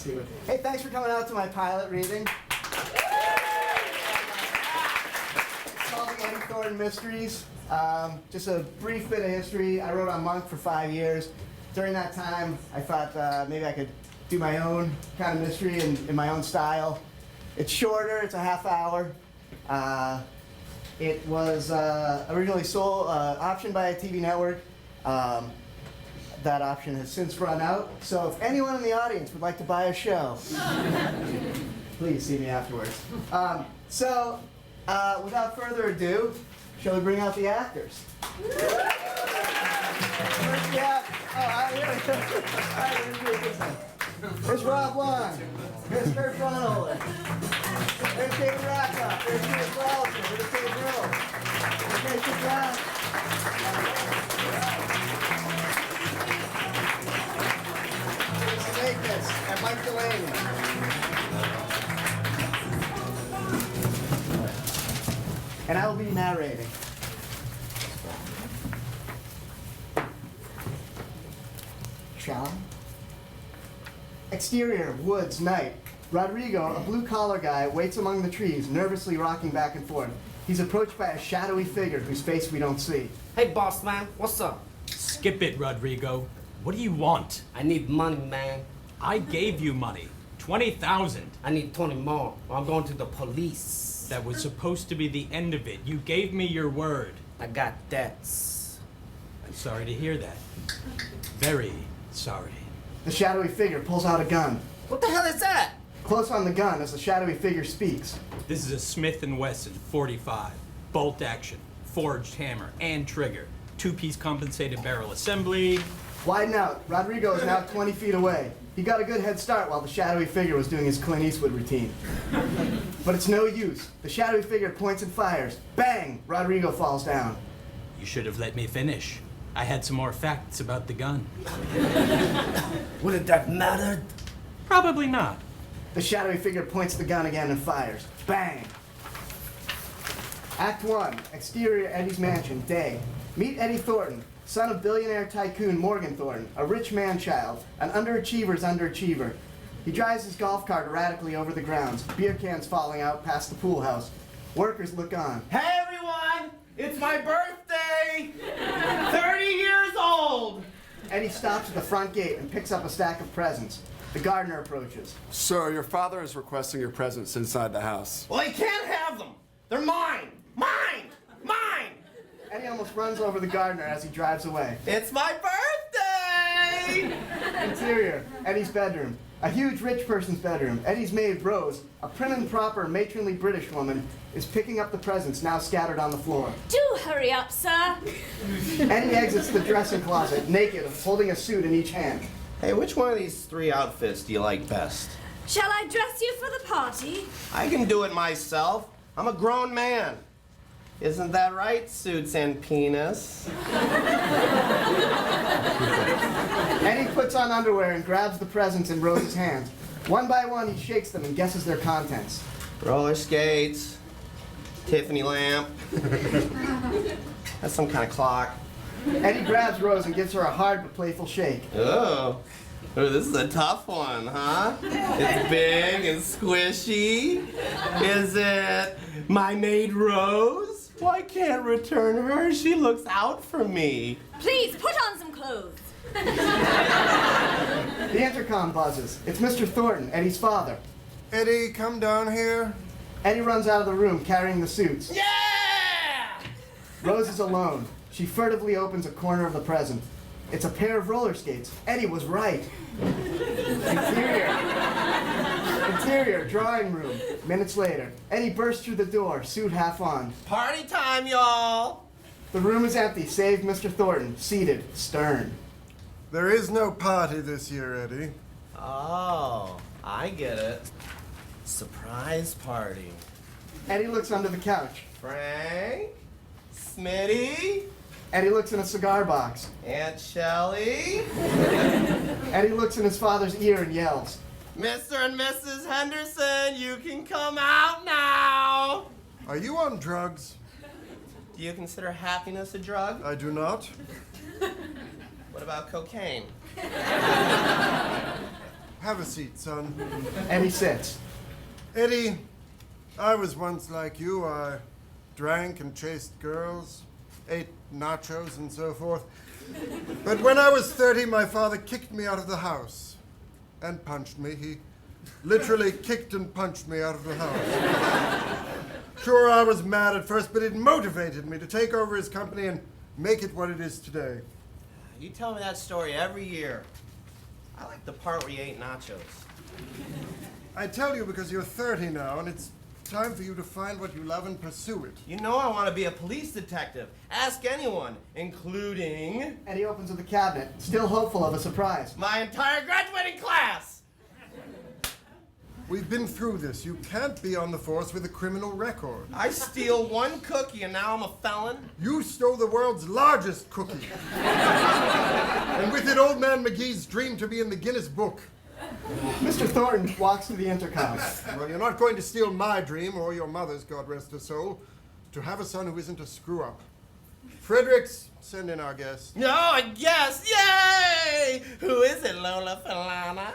stupid. Hey, thanks for coming out to my pilot reading. It's called the Eddie Thornton Mysteries. Just a brief bit of history. I wrote on Monk for 5 years. During that time, I thought maybe I could do my own kind of mystery in my own style. It's shorter, it's a half hour. It was originally optioned by a TV network. That option has since run out. So if anyone in the audience would like to buy a show, please see me afterwards. Without further ado, shall we bring out the actors? First we have, here we go. All right, we're gonna do this one. There's Rob Long. There's Kurt Funnell. There's David Rackoff. There's Peter Carlson. There's Dave Brill. There's Jason Brown. There's Vegas and Mike Delaney. And I will be narrating. Shall I? Exterior, woods, night. Rodrigo, a blue-collar guy, waits among the trees, nervously rocking back and forth. He's approached by a shadowy figure whose face we don't see. Hey, boss man, what's up? Skip it, Rodrigo. What do you want? I need money, man. I gave you money. 20,000. I need 20 more, or I'm going to the police. That was supposed to be the end of it. You gave me your word. I got debts. I'm sorry to hear that. Very sorry. The shadowy figure pulls out a gun. What the hell is that? Close on the gun as the shadowy figure speaks. This is a Smith & Wesson 45. Bolt action, forged hammer, and trigger. Two-piece compensated barrel assembly. Widen out. Rodrigo is now 20 feet away. He got a good head start while the shadowy figure was doing his Clint Eastwood routine. But it's no use. The shadowy figure points and fires. Bang! Rodrigo falls down. You should have let me finish. I had some more facts about the gun. Wouldn't that matter? Probably not. The shadowy figure points the gun again and fires. Bang! Act 1. Exterior Eddie's mansion. Day. Meet Eddie Thornton, son of billionaire tycoon Morgan Thornton, a rich man-child, an underachiever's underachiever. He drives his golf cart erratically over the grounds, beer cans falling out past the pool house. Workers look on. Hey everyone! It's my birthday! 30 years old! Eddie stops at the front gate and picks up a stack of presents. The gardener approaches. Sir, your father is requesting your presents inside the house. Well, he can't have them! They're mine! Mine! Mine! Eddie almost runs over the gardener as he drives away. It's my birthday! Interior, Eddie's bedroom. A huge rich person's bedroom. Eddie's maid, Rose, a prim and proper matronly British woman, is picking up the presents now scattered on the floor. Do hurry up, sir. Eddie exits the dressing closet, naked, holding a suit in each hand. Hey, which one of these 3 outfits do you like best? Shall I dress you for the party? I can do it myself. I'm a grown man. Isn't that right, Suits and Penis? Eddie puts on underwear and grabs the presents in Rose's hands. One by one, he shakes them and guesses their contents. Roller skates, Tiffany lamp. That's some kind of clock. Eddie grabs Rose and gives her a hard but playful shake. Oh, this is a tough one, huh? It's big and squishy. Is it my maid Rose? Well, I can't return her. She looks out for me. Please, put on some clothes. The intercom buzzes. It's Mr. Thornton, Eddie's father. Eddie, come down here. Eddie runs out of the room carrying the suits. Yeah! Rose is alone. She furtively opens a corner of the present. It's a pair of roller skates. Eddie was right. Interior, drawing room. Minutes later, Eddie bursts through the door, suit half on. Party time, y'all! The room is empty, save Mr. Thornton, seated, stern. There is no party this year, Eddie. Oh, I get it. Surprise party. Eddie looks under the couch. Frank? Smitty? Eddie looks in a cigar box. Aunt Shelley? Eddie looks in his father's ear and yells. Mr. and Mrs. Henderson, you can come out now! Are you on drugs? Do you consider happiness a drug? I do not. What about cocaine? Have a seat, son. Eddie sits. Eddie, I was once like you. I drank and chased girls, ate nachos and so forth. But when I was 30, my father kicked me out of the house and punched me. He literally kicked and punched me out of the house. Sure, I was mad at first, but it motivated me to take over his company and make it what it is today. You tell me that story every year. I like the part where you ate nachos. I tell you because you're 30 now, and it's time for you to find what you love and pursue it. You know I want to be a police detective. Ask anyone, including Eddie opens up the cabinet, still hopeful of a surprise. my entire graduating class. We've been through this. You can't be on the force with a criminal record. I steal one cookie and now I'm a felon. You stole the world's largest cookie. And with it, old man McGee's dream to be in the Guinness Book. Mr. Thornton walks to the intercom. Well, you're not going to steal my dream, or your mother's, God rest her soul, to have a son who isn't a screw-up. Fredericks, send in our guest. No, I guess. Yay! Who is it, Lola Falana?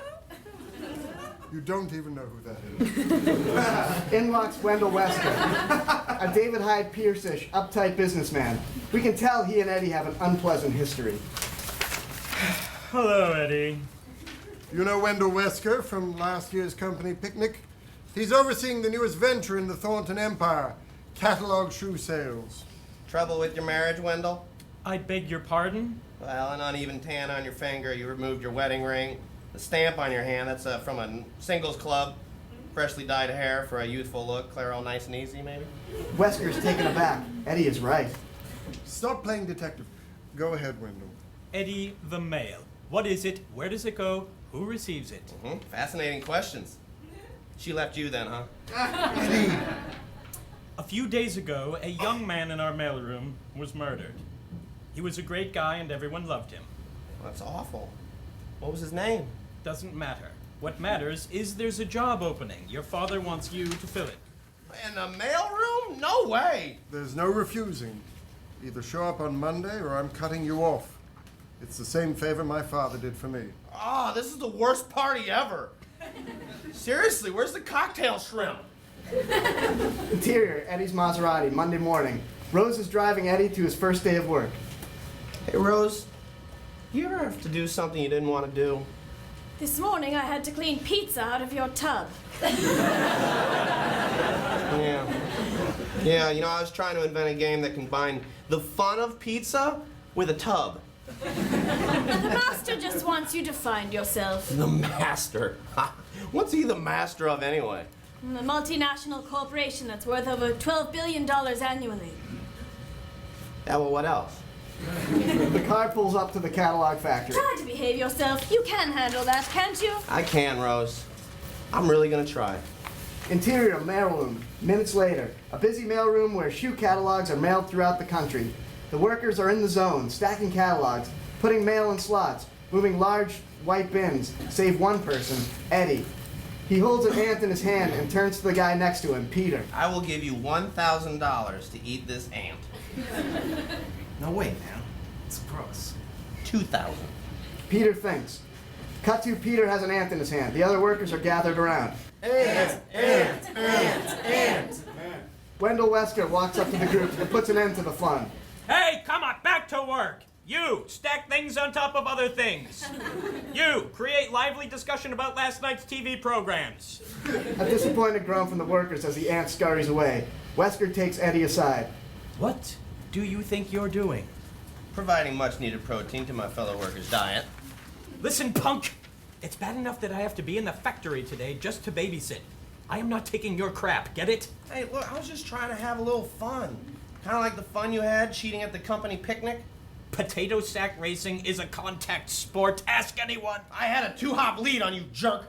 You don't even know who that is. In walks Wendell Wesker, a David Hyde Pierce-ish, uptight businessman. We can tell he and Eddie have an unpleasant history. Hello, Eddie. You know Wendell Wesker from last year's company picnic? He's overseeing the newest venture in the Thornton Empire, catalog shoe sales. Trouble with your marriage, Wendell? I beg your pardon? Well, an uneven tan on your finger, you removed your wedding ring. The stamp on your hand, that's from a singles club. Freshly dyed hair for a youthful look. Claire all nice and easy, maybe? Wesker's taken aback. Eddie is right. Stop playing detective. Go ahead, Wendell. Eddie, the mail. What is it? Where does it go? Who receives it? Fascinating questions. She left you then, huh? Eddie! A few days ago, a young man in our mailroom was murdered. He was a great guy and everyone loved him. That's awful. What was his name? Doesn't matter. What matters is there's a job opening. Your father wants you to fill it. In the mailroom? No way! There's no refusing. Either show up on Monday or I'm cutting you off. It's the same favor my father did for me. Oh, this is the worst party ever. Seriously, where's the cocktail shrimp? Interior, Eddie's Maserati, Monday morning. Rose is driving Eddie to his first day of work. Hey, Rose, you ever have to do something you didn't want to do? This morning I had to clean pizza out of your tub. Yeah, you know, I was trying to invent a game that combined the fun of pizza with a tub. The master just wants you to find yourself. The master? What's he the master of anyway? A multinational corporation that's worth over $12 billion annually. Yeah, well, what else? The car pulls up to the catalog factory. Try to behave yourself. You can handle that, can't you? I can, Rose. I'm really gonna try. Interior, mailroom. Minutes later, a busy mailroom where shoe catalogs are mailed throughout the country. The workers are in the zone, stacking catalogs, putting mail in slots, moving large white bins, save one person, Eddie. He holds an ant in his hand and turns to the guy next to him, Peter. I will give you $1,000 to eat this ant. No, wait now. It's gross. 2,000. Peter thinks. Cut to Peter has an ant in his hand. The other workers are gathered around. Ant. Wendell Wesker walks up to the group and puts an end to the fun. Hey, come on, back to work! You, stack things on top of other things. You, create lively discussion about last night's TV programs. A disappointed groan from the workers as the ant scurries away. Wesker takes Eddie aside. What do you think you're doing? Providing much needed protein to my fellow workers' diet. Listen, punk! It's bad enough that I have to be in the factory today just to babysit. I am not taking your crap, get it? Hey, look, I was just trying to have a little fun. Kind of like the fun you had cheating at the company picnic. Potato sack racing is a contact sport. Ask anyone. I had a 2-hop lead on you, jerk.